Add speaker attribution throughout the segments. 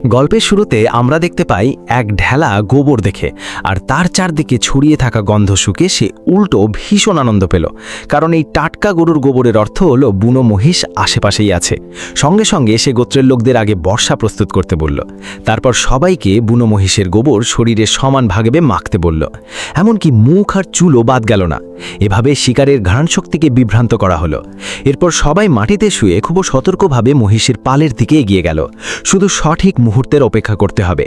Speaker 1: গল্পের শুরুতে আমরা দেখতে পাই এক ঢেলা গোবর দেখে, আর তার চারদিকে ছড়িয়ে থাকা গন্ধ শুকে সে উল্টো ভীষণ আনন্দ পেল। কারণ এই টাটকা গরুর গোবরের অর্থ হলো বুনো মহিষ আশেপাশেই আছে। সঙ্গে সঙ্গে সে গোত্রের লোকদের আগে বর্ষা প্রস্তুত করতে বলল। তারপর সবাইকে বুনো মহিষের গোবর শরীরে সমান ভাগে মাখতে বলল। এমনকি মুখ আর চুলও বাদ গেল না। এভাবে শিকারের ঘ্রাণ শক্তিকে বিভ্রান্ত করা হলো। এরপর সবাই মাটিতে শুয়ে খুব সতর্কভাবে মহিষের পালের দিকে এগিয়ে গেল। শুধু সঠিক মুহূর্তের অপেক্ষা করতে হবে।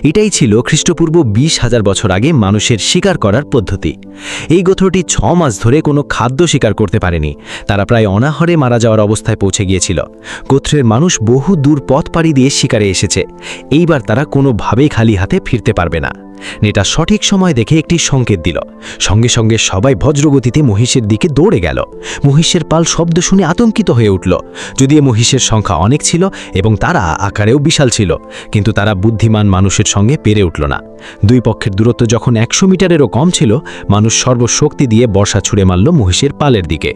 Speaker 1: এটাই ছিল খ্রিস্টপূর্ব 20,000 বছর আগে মানুষের শিকার করার পদ্ধতি। এই গোত্রটি 6 মাস ধরে কোনো খাদ্য শিকার করতে পারেনি। তারা প্রায় অনাহারে মারা যাওয়ার অবস্থায় পৌঁছে গিয়েছিল। গোত্রের মানুষ বহু দূর পথ পাড়ি দিয়ে শিকারে এসেছে। এইবার তারা কোনোভাবেই খালি হাতে ফিরতে পারবে না। নেতা সঠিক সময় দেখে একটি সংকেত দিল। সঙ্গে সঙ্গে সবাই বজ্রগতিতে মহিষের দিকে দৌড়ে গেল। মহিষের পাল শব্দ শুনে আতঙ্কিত হয়ে উঠল। যদিও মহিষের সংখ্যা অনেক ছিল এবং তারা আকারেও বিশাল ছিল, কিন্তু তারা বুদ্ধিমান মানুষের সঙ্গে পেরে উঠল না। দুই পক্ষের দূরত্ব যখন 100 মিটারেরও কম ছিল, মানুষ সর্বশক্তি দিয়ে বর্ষা ছুঁড়ে মারল মহিষের পালের দিকে।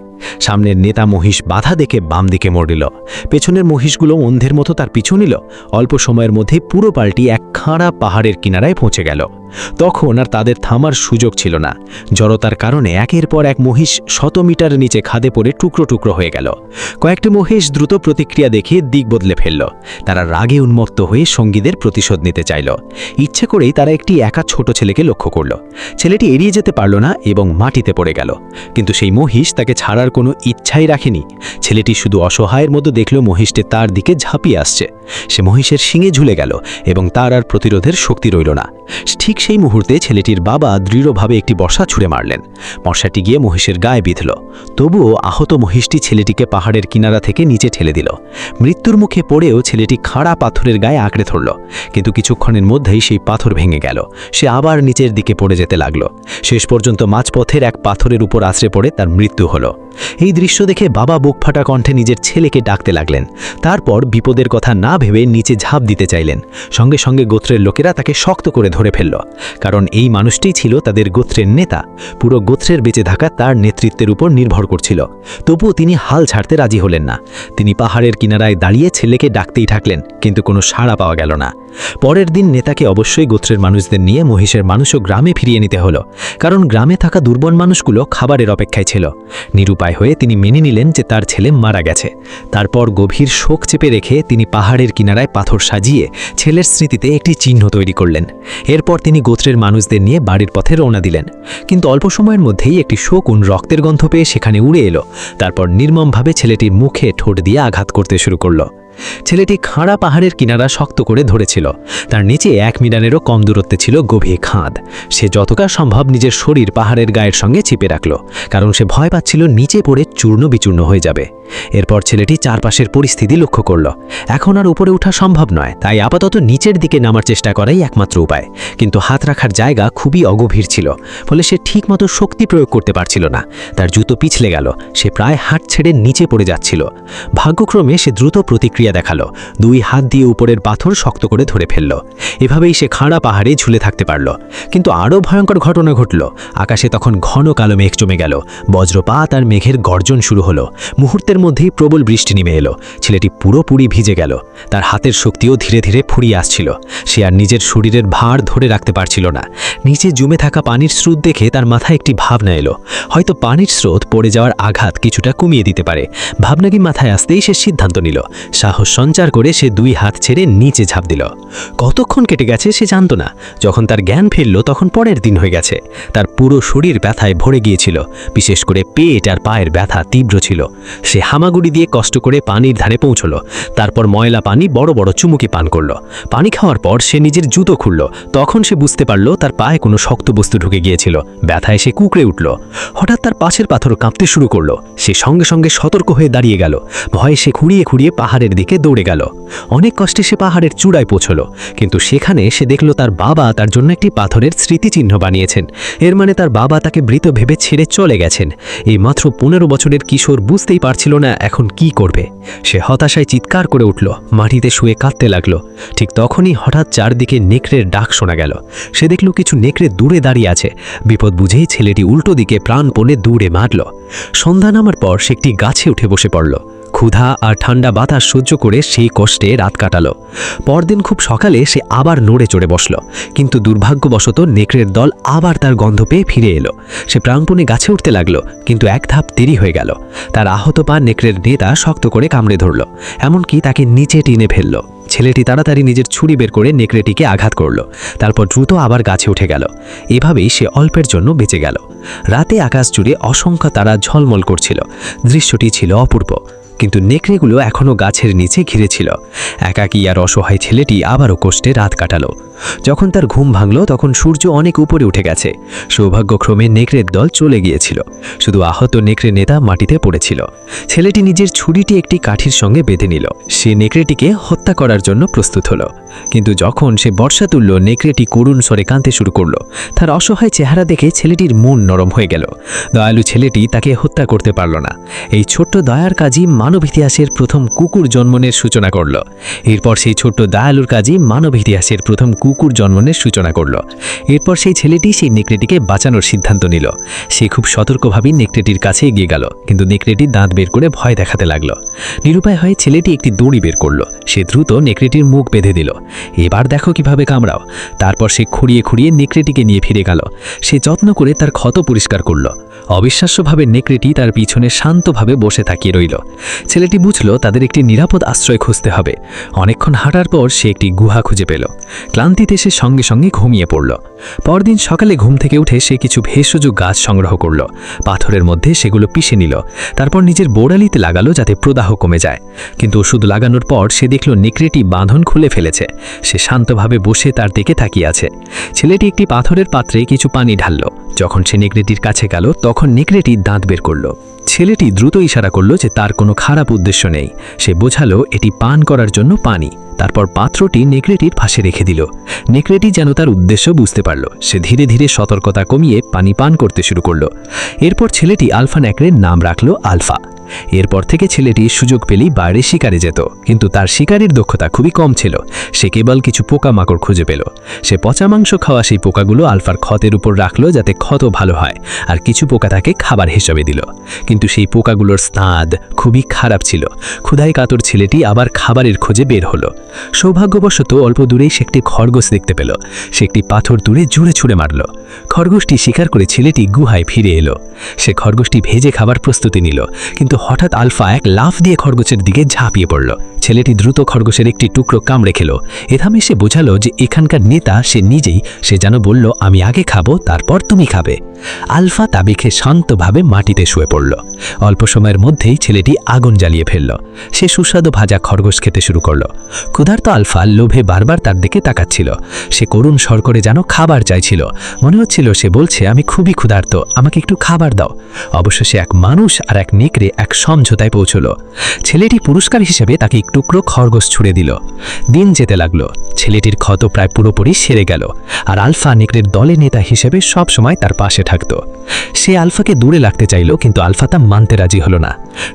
Speaker 1: সামনের নেতা মহিষ বাধা দেখে বাম দিকে মরল। পেছনের মহিষগুলো অন্ধের মতো তার পিছু নিল। অল্প সময়ের মধ্যে পুরো পালটি এক খাঁড়া পাহাড়ের কিনারায় পৌঁছে গেল। তখন আর তাদের থামার সুযোগ ছিল না। জড়তার কারণে একের পর এক মহিষ 100 মিটার নিচে খাদে পড়ে টুকরো টুকরো হয়ে গেল। কয়েকটি মহিষ দ্রুত প্রতিক্রিয়া দেখিয়ে দিক বদলে ফেলল। তারা রাগে উন্মত্ত হয়ে সঙ্গীদের প্রতিশোধ নিতে চাইল। ইচ্ছে করেই তারা একটি একা ছোট ছেলেকে লক্ষ্য করল। ছেলেটি এড়িয়ে যেতে পারল না এবং মাটিতে পড়ে গেল। কিন্তু সেই মহিষ তাকে ছাড়ার কোনো ইচ্ছাই রাখেনি। ছেলেটি শুধু অসহায়ের মতো দেখল মহিষটি তার দিকে ঝাঁপিয়ে আসছে। সে মহিষের শিঙে ঝুলে গেল এবং তার আর প্রতিরোধের শক্তি রইল না। ঠিক সেই মুহূর্তে ছেলেটির বাবা দৃঢ়ভাবে একটি বর্ষা ছুঁড়ে মারলেন। বর্ষাটি গিয়ে মহিষের গায়ে বিঁধল। তবুও আহত মহিষটি ছেলেটিকে পাহাড়ের কিনারা থেকে নিচে ঠেলে দিল। মৃত্যুর মুখে পড়েও ছেলেটি খাড়া পাথরের গায়ে আঁকড়ে ধরল। কিন্তু কিছুক্ষণের মধ্যেই সেই পাথর ভেঙে গেল। সে আবার নিচের দিকে পড়ে যেতে লাগলো। শেষ পর্যন্ত মাঝপথের এক পাথরের উপর আছড়ে পড়ে তার মৃত্যু হলো। এই দৃশ্য দেখে বাবা বুকফাটা কণ্ঠে নিজের ছেলেকে ডাকতে লাগলেন। তারপর বিপদের কথা না ভেবে নিচে ঝাঁপ দিতে চাইলেন। সঙ্গে সঙ্গে গোত্রের লোকেরা তাকে শক্ত করে ধরে ফেলল। কারণ এই মানুষটিই ছিল তাদের গোত্রের নেতা। পুরো গোত্রের বেঁচে থাকা তার নেতৃত্বের উপর নির্ভর করছিল। তবুও তিনি হাল ছাড়তে রাজি হলেন না। তিনি পাহাড়ের কিনারায় দাঁড়িয়ে ছেলেকে ডাকতেই থাকলেন, কিন্তু কোনো সাড়া পাওয়া গেল না। পরের দিন নেতাকে অবশ্যই গোত্রের মানুষদের নিয়ে মহিষের মানুষও গ্রামে ফিরিয়ে নিতে হলো। কারণ গ্রামে থাকা দুর্বল মানুষগুলো খাবারের অপেক্ষায় ছিল। নিরুপায় হয়ে তিনি মেনে নিলেন যে তার ছেলে মারা গেছে। তারপর গভীর শোক চেপে রেখে তিনি পাহাড়ের কিনারায় পাথর সাজিয়ে ছেলের স্মৃতিতে একটি চিহ্ন তৈরি করলেন। এরপর তিনি গোত্রের মানুষদের নিয়ে বাড়ির পথে রওনা দিলেন। কিন্তু অল্প সময়ের মধ্যেই একটি শকুন রক্তের গন্ধ পেয়ে সেখানে উড়ে এলো। তারপর নির্মমভাবে ছেলেটির মুখে ঠোঁট দিয়ে আঘাত করতে শুরু করল। ছেলেটি খাড়া পাহাড়ের কিনারা শক্ত করে ধরেছিল। তার নিচে 1 মিটারেরও কম দূরত্বে ছিল গভীর খাদ। সে যতটা সম্ভব নিজের শরীর পাহাড়ের গায়ের সঙ্গে চিপে রাখল, কারণ সে ভয় পাচ্ছিল নিচে পড়ে চূর্ণ বিচূর্ণ হয়ে যাবে। এরপর ছেলেটি চারপাশের পরিস্থিতি লক্ষ্য করল। এখন আর উপরে ওঠা সম্ভব নয়, তাই আপাতত নিচের দিকে নামার চেষ্টা করাই একমাত্র উপায়। কিন্তু হাত রাখার জায়গা খুবই অগভীর ছিল, ফলে সে ঠিকমতো শক্তি প্রয়োগ করতে পারছিল না। তার জুতো পিছলে গেল। সে প্রায় হাত ছেড়ে নিচে পড়ে যাচ্ছিল। ভাগ্যক্রমে সে দ্রুত প্রতিক্রিয়া দেখালো। 2 হাত দিয়ে উপরের পাথর শক্ত করে ধরে ফেলল। এভাবেই সে খাড়া পাহাড়ে ঝুলে থাকতে পারল। কিন্তু আরও ভয়ঙ্কর ঘটনা ঘটল। আকাশে তখন ঘন কালো মেঘ জমে গেল। বজ্রপাত আর মেঘের গর্জন শুরু হলো। মুহূর্তের মধ্যেই প্রবল বৃষ্টি নেমে এলো। ছেলেটি পুরোপুরি ভিজে গেল। তার হাতের শক্তিও ধীরে ধীরে ফুরিয়ে আসছিল। সে আর নিজের শরীরের ভার ধরে রাখতে পারছিল না। নিচে জমে থাকা পানির স্রোত দেখে তার মাথায় একটি ভাবনা এলো। হয়তো পানির স্রোত পড়ে যাওয়ার আঘাত কিছুটা কমিয়ে দিতে পারে। ভাবনাটি মাথায় আসতেই সে সিদ্ধান্ত নিল। সাহস সঞ্চার করে সে 2 হাত ছেড়ে নিচে ঝাঁপ দিল। কতক্ষণ কেটে গেছে সে জানত না। যখন তার জ্ঞান ফিরল তখন পরের দিন হয়ে গেছে। তার পুরো শরীর ব্যথায় ভরে গিয়েছিল। বিশেষ করে পেট আর পায়ের ব্যথা তীব্র ছিল। সে হামাগুড়ি দিয়ে কষ্ট করে পানির ধারে পৌঁছল। তারপর ময়লা পানি বড় বড় চুমুকি পান করল। পানি খাওয়ার পর সে নিজের জুতো খুলল। তখন সে বুঝতে পারল তার পায়ে কোনো শক্ত বস্তু ঢুকে গিয়েছিল। ব্যথায় সে কুঁকড়ে উঠল। হঠাৎ তার পাশের পাথর কাঁপতে শুরু করল। সে সঙ্গে সঙ্গে সতর্ক হয়ে দাঁড়িয়ে গেল। ভয়ে সে খুঁড়িয়ে খুঁড়িয়ে পাহাড়ের দিকে দৌড়ে গেল। অনেক কষ্টে সে পাহাড়ের চূড়ায় পৌঁছল। কিন্তু সেখানে সে দেখল তার বাবা তার জন্য একটি পাথরের স্মৃতিচিহ্ন বানিয়েছেন। এর মানে তার বাবা তাকে মৃত ভেবে ছেড়ে চলে গেছেন। এই মাত্র 15 বছরের কিশোর বুঝতেই পারছিল না এখন কি করবে। সে হতাশায় চিৎকার করে উঠল। মাটিতে শুয়ে কাঁদতে লাগলো। ঠিক তখনই হঠাৎ চারদিকে নেকড়ের ডাক শোনা গেল। সে দেখল কিছু নেকড়ে দূরে দাঁড়িয়ে আছে। বিপদ বুঝেই ছেলেটি উল্টো দিকে প্রাণপণে দৌড়ে মারল। সন্ধ্যা নামার পর সে একটি গাছে উঠে বসে পড়ল।
Speaker 2: ক্ষুধা আর ঠান্ডা বাতাস সহ্য করে সেই কষ্টে রাত কাটালো। পরদিন খুব সকালে সে আবার নড়ে চড়ে বসল, কিন্তু দুর্ভাগ্যবশত নেকড়ের দল আবার তার গন্ধ পেয়ে ফিরে এলো। সে প্রাণপণে গাছে উঠতে লাগলো, কিন্তু এক ধাপ দেরি হয়ে গেল। তার আহত পা নেকড়ের নেতা শক্ত করে কামড়ে ধরল, এমনকি তাকে নিচে টেনে ফেলল। ছেলেটি তাড়াতাড়ি নিজের ছুরি বের করে নেকড়েটিকে আঘাত করল, তারপর দ্রুত আবার গাছে উঠে গেল। এভাবেই সে অল্পের জন্য বেঁচে গেল। রাতে আকাশ জুড়ে অসংখ্য তারা ঝলমল করছিল। দৃশ্যটি ছিল অপূর্ব, কিন্তু নেকড়েগুলো এখনও গাছের নিচে ঘিরে ছিল। একাকী আর অসহায় ছেলেটি আবারও কষ্টে রাত কাটালো। যখন তার ঘুম ভাঙল তখন সূর্য অনেক উপরে উঠে গেছে। সৌভাগ্যক্রমে নেকড়ের দল চলে গিয়েছিল, শুধু আহত নেকড়ে নেতা মাটিতে পড়েছিল। ছেলেটি নিজের ছুরিটি একটি কাঠির সঙ্গে বেঁধে নিল। সে নেকড়েটিকে হত্যা করার জন্য প্রস্তুত হলো, কিন্তু যখন সে বর্ষা তুলল নেকড়েটি করুণ স্বরে কাঁদতে শুরু করল। তার অসহায় চেহারা দেখে ছেলেটির মন নরম হয়ে গেল। দয়ালু ছেলেটি তাকে হত্যা করতে পারল না। এই ছোট্ট দয়ার কাজই মানব ইতিহাসের প্রথম কুকুর জন্মনের সূচনা করল। এরপর সেই ছোট্ট দয়ালুর কাজই মানব ইতিহাসের প্রথম কুকুর জন্মনের সূচনা করল। এরপর সেই ছেলেটি সেই নেকড়েটিকে বাঁচানোর সিদ্ধান্ত নিল। সে খুব সতর্কভাবেই নেকড়েটির কাছে এগিয়ে গেল, কিন্তু নেকড়েটি দাঁত বের করে ভয় দেখাতে লাগলো। নিরুপায় হয়ে ছেলেটি একটি দড়ি বের করল। সে দ্রুত নেকড়েটির মুখ বেঁধে দিল। এবার দেখো কিভাবে কামড়াও। তারপর সে খুঁড়িয়ে খুঁড়িয়ে নেকড়েটিকে নিয়ে ফিরে গেল। সে যত্ন করে তার ক্ষত পরিষ্কার করল। অবিশ্বাস্যভাবে নেকড়েটি তার পিছনে শান্তভাবে বসে তাকিয়ে রইল। ছেলেটি বুঝল তাদের একটি নিরাপদ আশ্রয় খুঁজতে হবে। অনেকক্ষণ হাঁটার পর সে একটি গুহা খুঁজে পেল। ক্লান্তিতে সে সঙ্গে সঙ্গে ঘুমিয়ে পড়ল। পরদিন সকালে ঘুম থেকে উঠে সে কিছু ভেষজ গাছ সংগ্রহ করল। পাথরের মধ্যে সেগুলো পিষে নিল। তারপর নিজের বোড়ালিতে লাগালো যাতে প্রদাহ কমে যায়। কিন্তু ওষুধ লাগানোর পর সে দেখল নেকড়েটি বাঁধন খুলে ফেলেছে। সে শান্তভাবে বসে তার দিকে তাকিয়ে আছে। ছেলেটি একটি পাথরের পাত্রে কিছু পানি ঢালল। যখন সে নেকড়েটির কাছে গেল তখন নেকড়েটি দাঁত বের করল। ছেলেটি দ্রুত ইশারা করল যে তার কোনো খারাপ উদ্দেশ্য নেই। সে বোঝালো এটি পান করার জন্য পানি। তারপর পাত্রটি নেকড়েটির পাশে রেখে দিল। নেকড়েটি যেন তার উদ্দেশ্য বুঝতে পারল। সে ধীরে ধীরে সতর্কতা কমিয়ে পানি পান করতে শুরু করল। এরপর ছেলেটি আলফা নেকড়ের নাম রাখল আলফা। এরপর থেকে ছেলেটি সুযোগ পেলেই বাইরে শিকারে যেত, কিন্তু তার শিকারের দক্ষতা খুবই কম ছিল। সে কেবল কিছু পোকামাকড় খুঁজে পেল। সে পচা মাংস খাওয়া সেই পোকাগুলো আলফার ক্ষতের উপর রাখলো যাতে ক্ষত ভালো হয়, আর কিছু পোকা তাকে খাবার হিসেবে দিল। কিন্তু সেই পোকাগুলোর স্বাদ খুবই খারাপ ছিল। ক্ষুধায় কাতর ছেলেটি আবার খাবারের খোঁজে বের হলো। সৌভাগ্যবশত অল্প দূরেই সে একটি খরগোশ দেখতে পেল। সে একটি পাথর দূরে জুড়ে ছুঁড়ে মারল। খরগোশটি শিকার করে ছেলেটি গুহায় ফিরে এলো। সে খরগোশটি ভেজে খাবার প্রস্তুতি নিল, কিন্তু হঠাৎ আলফা এক লাফ দিয়ে খরগোশের দিকে ঝাঁপিয়ে পড়ল। ছেলেটি দ্রুত খরগোশের একটি টুকরো কামড়ে খেল। এথামে সে বোঝালো যে এখানকার নেতা সে নিজেই। সে যেন বলল, আমি আগে খাবো, তারপর তুমি খাবে। আলফা তাবিখে শান্তভাবে মাটিতে শুয়ে পড়ল। অল্প সময়ের মধ্যেই ছেলেটি আগুন জ্বালিয়ে ফেলল। সে সুস্বাদু ভাজা খরগোশ খেতে শুরু করল। ক্ষুধার্ত আলফা লোভে বারবার তার দিকে তাকাচ্ছিল। সে করুণ স্বর করে যেন খাবার চাইছিল। মনে হচ্ছিল সে বলছে, আমি খুবই ক্ষুধার্ত, আমাকে একটু খাবার দাও। অবশেষে এক মানুষ আর এক নেকড়ে এক সমঝোতায় পৌঁছল। ছেলেটি পুরস্কার হিসেবে তাকে এক টুকরো খরগোশ ছুঁড়ে দিল। দিন যেতে লাগলো। ছেলেটির ক্ষত প্রায় পুরোপুরি সেরে গেল, আর আলফা নেকড়ের দলে নেতা হিসেবে সব সময় তার পাশে থাকত। সে আলফাকে দূরে রাখতে চাইল, কিন্তু আলফা তা মানতে রাজি হলো না।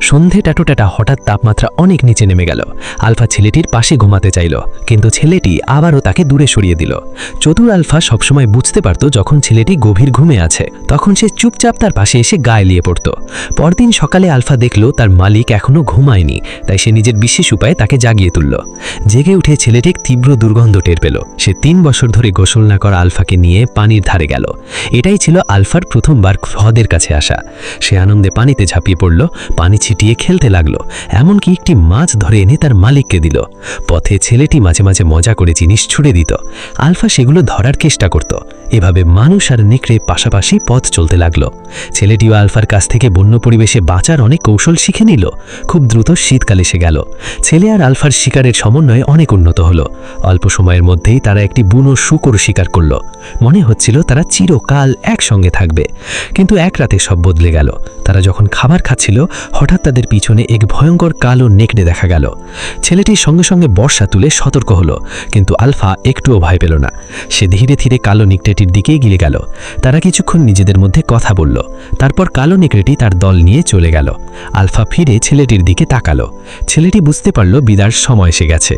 Speaker 2: সন্ধে টাটোটাটা হঠাৎ তাপমাত্রা অনেক নিচে নেমে গেল। আলফা ছেলেটির পাশে ঘুমাতে চাইল, কিন্তু ছেলেটি আবারও তাকে দূরে সরিয়ে দিল। চতুর আলফা সবসময় বুঝতে পারত যখন ছেলেটি গভীর ঘুমে আছে, তখন সে চুপচাপ তার পাশে এসে গায়ে লিয়ে পড়ত। পরদিন সকালে আলফা দেখল তার মালিক এখনো ঘুমায়নি, তাই সে নিজের বিশেষ উপায়ে তাকে জাগিয়ে তুলল। জেগে উঠে ছেলেটি তীব্র দুর্গন্ধ টের পেল। সে 3 বছর ধরে গোসল না করা আলফাকে নিয়ে পানির ধারে গেল। এটাই ছিল আলফার প্রথমবার হ্রদের কাছে আসা। সে আনন্দে পানিতে ঝাঁপিয়ে পড়ল, পানি ছিটিয়ে খেলতে লাগলো, এমনকি একটি মাছ ধরে এনে তার মালিককে দিল। পথে ছেলেটি মাঝে মাঝে মজা করে জিনিস ছুঁড়ে দিত। আলফা সেগুলো ধরার চেষ্টা করত। এভাবে মানুষ আর নেকড়ে পাশাপাশি পথ চলতে লাগলো। ছেলেটিও আলফার কাছ থেকে বন্য পরিবেশে বাঁচার অনেক কৌশল শিখে নিল। খুব দ্রুত শীতকাল এসে গেল। ছেলে আর আলফার শিকারের সমন্বয়ে অনেক উন্নত হলো। অল্প সময়ের মধ্যেই তারা একটি বুনো শূকর শিকার করল। মনে হচ্ছিল তারা চিরকাল একসঙ্গে থাকবে, কিন্তু এক রাতে সব বদলে গেল। তারা যখন খাবার খাচ্ছিল, হঠাৎ তাদের পিছনে এক ভয়ঙ্কর কালো নেকড়ে দেখা গেল। ছেলেটির সঙ্গে সঙ্গে বর্ষা তুলে সতর্ক হলো, কিন্তু আলফা একটুও ভয় পেল না। সে ধীরে ধীরে কালো নেকড়েটির দিকে এগিয়ে গেল। তারা কিছুক্ষণ নিজেদের মধ্যে কথা বলল। তারপর কালো নেকড়েটি তার দল নিয়ে চলে গেল। আলফা ফিরে ছেলেটির দিকে তাকালো। ছেলেটি বুঝতে পারল বিদার সময় এসে গেছে।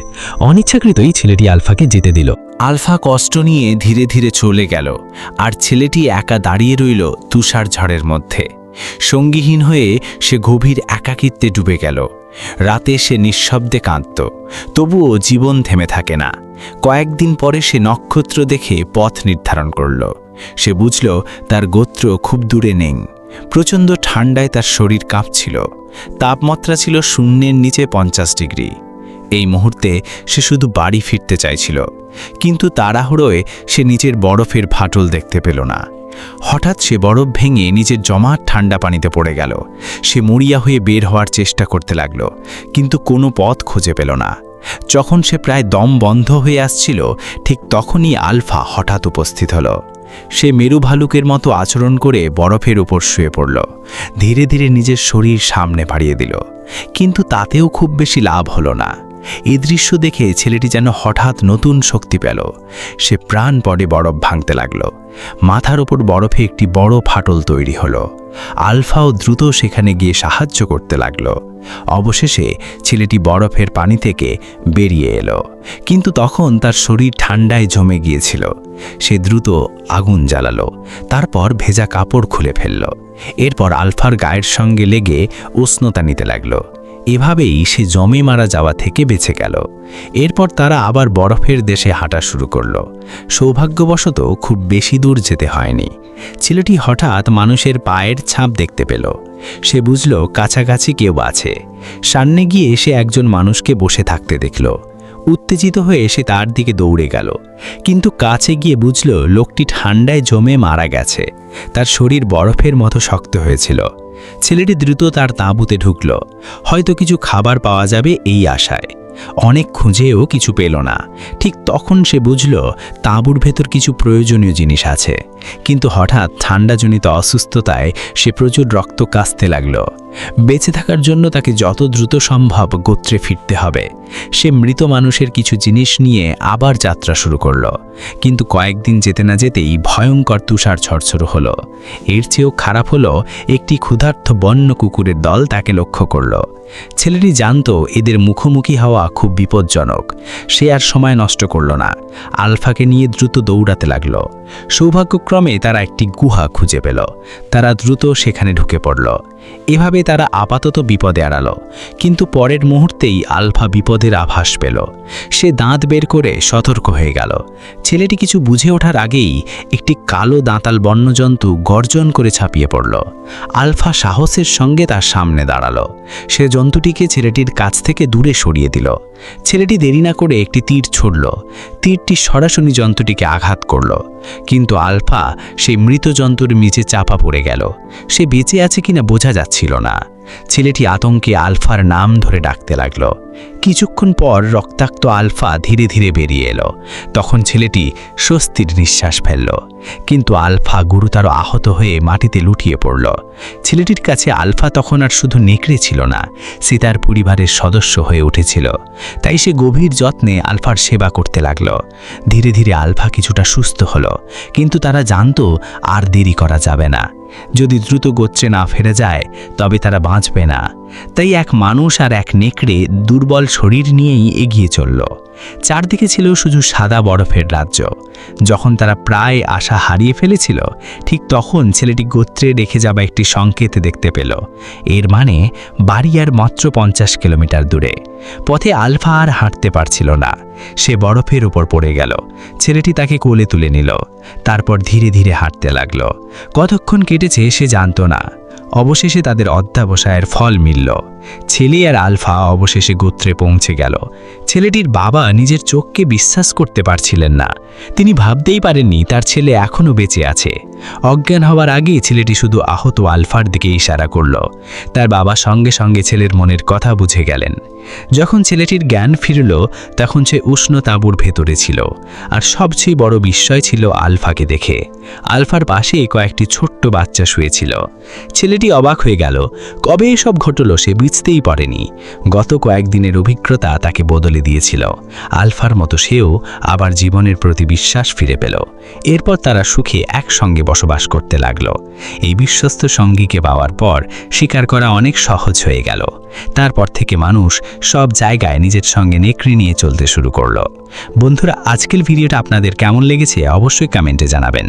Speaker 2: অনিচ্ছাকৃতই ছেলেটি আলফাকে যেতে দিল।
Speaker 3: আলফা কষ্ট নিয়ে ধীরে ধীরে চলে গেল, আর ছেলেটি একা দাঁড়িয়ে রইল তুষার ঝড়ের মধ্যে। সঙ্গীহীন হয়ে সে গভীর একাকিত্বে ডুবে গেল। রাতে সে নিঃশব্দে কাঁদত, তবুও জীবন থেমে থাকে না। কয়েকদিন পরে সে নক্ষত্র দেখে পথ নির্ধারণ করল। সে বুঝল তার গোত্র খুব দূরে নেই। প্রচণ্ড ঠান্ডায় তার শরীর কাঁপছিল। তাপমাত্রা ছিল শূন্যের নিচে 50 ডিগ্রি। এই মুহূর্তে সে শুধু বাড়ি ফিরতে চাইছিল, কিন্তু তাড়াহুড়োয় সে নিচের বরফের ফাটল দেখতে পেল না। হঠাৎ সে বরফ ভেঙে নিজের জমাট ঠান্ডা পানিতে পড়ে গেল। সে মরিয়া হয়ে বের হওয়ার চেষ্টা করতে লাগল, কিন্তু কোনো পথ খুঁজে পেল না। যখন সে প্রায় দম বন্ধ হয়ে আসছিল, ঠিক তখনই আলফা হঠাৎ উপস্থিত হল। সে মেরু ভালুকের মতো আচরণ করে বরফের উপর শুয়ে পড়ল। ধীরে ধীরে নিজের শরীর সামনে বাড়িয়ে দিল, কিন্তু তাতেও খুব বেশি লাভ হলো না। এই দৃশ্য দেখে ছেলেটি যেন হঠাৎ নতুন শক্তি পেল। সে প্রাণপণে বরফ ভাঙতে লাগল। মাথার ওপর বরফে একটি বড় ফাটল তৈরি হলো। আলফাও দ্রুত সেখানে গিয়ে সাহায্য করতে লাগল। অবশেষে ছেলেটি বরফের পানি থেকে বেরিয়ে এলো, কিন্তু তখন তার শরীর ঠান্ডায় জমে গিয়েছিল। সে দ্রুত আগুন জ্বালালো, তারপর ভেজা কাপড় খুলে ফেলল। এরপর আলফার গায়ের সঙ্গে লেগে উষ্ণতা নিতে লাগলো। এভাবেই সে জমে মারা যাওয়া থেকে বেঁচে গেল। এরপর তারা আবার বরফের দেশে হাঁটা শুরু করল। সৌভাগ্যবশত খুব বেশি দূর যেতে হয়নি। ছেলেটি হঠাৎ মানুষের পায়ের ছাপ দেখতে পেল। সে বুঝল কাছাকাছি কেউ আছে। সামনে গিয়ে সে একজন মানুষকে বসে থাকতে দেখল। উত্তেজিত হয়ে সে তার দিকে দৌড়ে গেল, কিন্তু কাছে গিয়ে বুঝল লোকটি ঠান্ডায় জমে মারা গেছে। তার শরীর বরফের মতো শক্ত হয়েছিল। ছেলেটি দ্রুত তার তাঁবুতে ঢুকল, হয়তো কিছু খাবার পাওয়া যাবে এই আশায়। অনেক খুঁজেও কিছু পেল না। ঠিক তখন সে বুঝল তাঁবুর ভেতর কিছু প্রয়োজনীয় জিনিস আছে। কিন্তু হঠাৎ ঠান্ডাজনিত অসুস্থতায় সে প্রচুর রক্ত কাশতে লাগল। বেঁচে থাকার জন্য তাকে যত দ্রুত সম্ভব গোত্রে ফিরতে হবে। সে মৃত মানুষের কিছু জিনিস নিয়ে আবার যাত্রা শুরু করল, কিন্তু কয়েকদিন যেতে না যেতেই ভয়ঙ্কর তুষার ঝড় হলো। এর চেয়েও খারাপ হলো, একটি ক্ষুধার্ত বন্য কুকুরের দল তাকে লক্ষ্য করল। ছেলেটি জানত এদের মুখোমুখি হওয়া খুব বিপজ্জনক। সে আর সময় নষ্ট করল না, আলফাকে নিয়ে দ্রুত দৌড়াতে লাগল। সৌভাগ্যক্রমে তারা একটি গুহা খুঁজে পেল। তারা দ্রুত সেখানে ঢুকে পড়ল। এভাবে তারা আপাতত বিপদে এড়াল, কিন্তু পরের মুহূর্তেই আলফা বিপদের আভাস পেল। সে দাঁত বের করে সতর্ক হয়ে গেল। ছেলেটি কিছু বুঝে ওঠার আগেই একটি কালো দাঁতাল বন্যজন্তু গর্জন করে ছাপিয়ে পড়ল। আলফা সাহসের সঙ্গে তার সামনে দাঁড়ালো। সে জন্তুটিকে ছেলেটির কাছ থেকে দূরে সরিয়ে দিল। ছেলেটি দেরি না করে একটি তীর ছুড়ল। তীরটি সরাসরি জন্তুটিকে আঘাত করল, কিন্তু আলফা সেই মৃত জন্তুর নিচে চাপা পড়ে গেল। সে বেঁচে আছে কিনা বোঝা যাচ্ছিল না। ছেলেটি আতঙ্কে আলফার নাম ধরে ডাকতে লাগল। কিছুক্ষণ পর রক্তাক্ত আলফা ধীরে ধীরে বেরিয়ে এলো। তখন ছেলেটি স্বস্তির নিঃশ্বাস ফেলল, কিন্তু আলফা গুরুতর আহত হয়ে মাটিতে লুটিয়ে পড়ল। ছেলেটির কাছে আলফা তখন আর শুধু নেকড়ে ছিল না, সে তার পরিবারের সদস্য হয়ে উঠেছিল। তাই সে গভীর যত্নে আলফার সেবা করতে লাগল। ধীরে ধীরে আলফা কিছুটা সুস্থ হলো, কিন্তু তারা জানত আর দেরি করা যাবে না। যদি দ্রুত গোত্রে না ফেরা যায় তবে তারা বাঁচবে না। তাই এক মানুষ আর এক নেকড়ে দুর্বল শরীর নিয়েই এগিয়ে চলল। চারদিকে ছিল শুধু সাদা বরফের রাজ্য। যখন তারা প্রায় আশা হারিয়ে ফেলেছিল, ঠিক তখন ছেলেটি গোত্রে রেখে যাওয়া একটি সংকেত দেখতে পেল। এর মানে বাড়ি আর মাত্র 50 কিলোমিটার দূরে। পথে আলফা আর হাঁটতে পারছিল না। সে বরফের উপর পড়ে গেল। ছেলেটি তাকে কোলে তুলে নিল, তারপর ধীরে ধীরে হাঁটতে লাগল। কতক্ষণ কেটেছে সে জানত না। অবশেষে তাদের অধ্যবসায়ের ফল মিলল। ছেলে আর আলফা অবশেষে গোত্রে পৌঁছে গেল। ছেলেটির বাবা নিজের চোখকে বিশ্বাস করতে পারছিলেন না। তিনি ভাবতেই পারেননি তার ছেলে এখনও বেঁচে আছে। অজ্ঞান হওয়ার আগে ছেলেটি শুধু আহত আলফার দিকে ইশারা করল। তার বাবা সঙ্গে সঙ্গে ছেলের মনের কথা বুঝে গেলেন। যখন ছেলেটির জ্ঞান ফিরল, তখন সে উষ্ণ তাঁবুর ভেতরে ছিল। আর সবচেয়ে বড় বিস্ময় ছিল আলফাকে দেখে। আলফার পাশে কয়েকটি ছোট্ট বাচ্চা শুয়েছিল। ছেলেটি অবাক হয়ে গেল। কবে এসব ঘটল সে বুঝতেই পারেনি। গত কয়েকদিনের অভিজ্ঞতা তাকে বদলে দিয়েছিল। আলফার মতো সেও আবার জীবনের প্রতি বিশ্বাস ফিরে পেল। এরপর তারা সুখে একসঙ্গে বসবাস করতে লাগলো। এই বিশ্বস্ত সঙ্গীকে পাওয়ার পর শিকার করা অনেক সহজ হয়ে গেল। তারপর থেকে মানুষ সব জায়গায় নিজের সঙ্গে নেকড়ে নিয়ে চলতে শুরু করলো। বন্ধুরা, আজকের ভিডিওটা আপনাদের কেমন লেগেছে অবশ্যই কমেন্টে জানাবেন।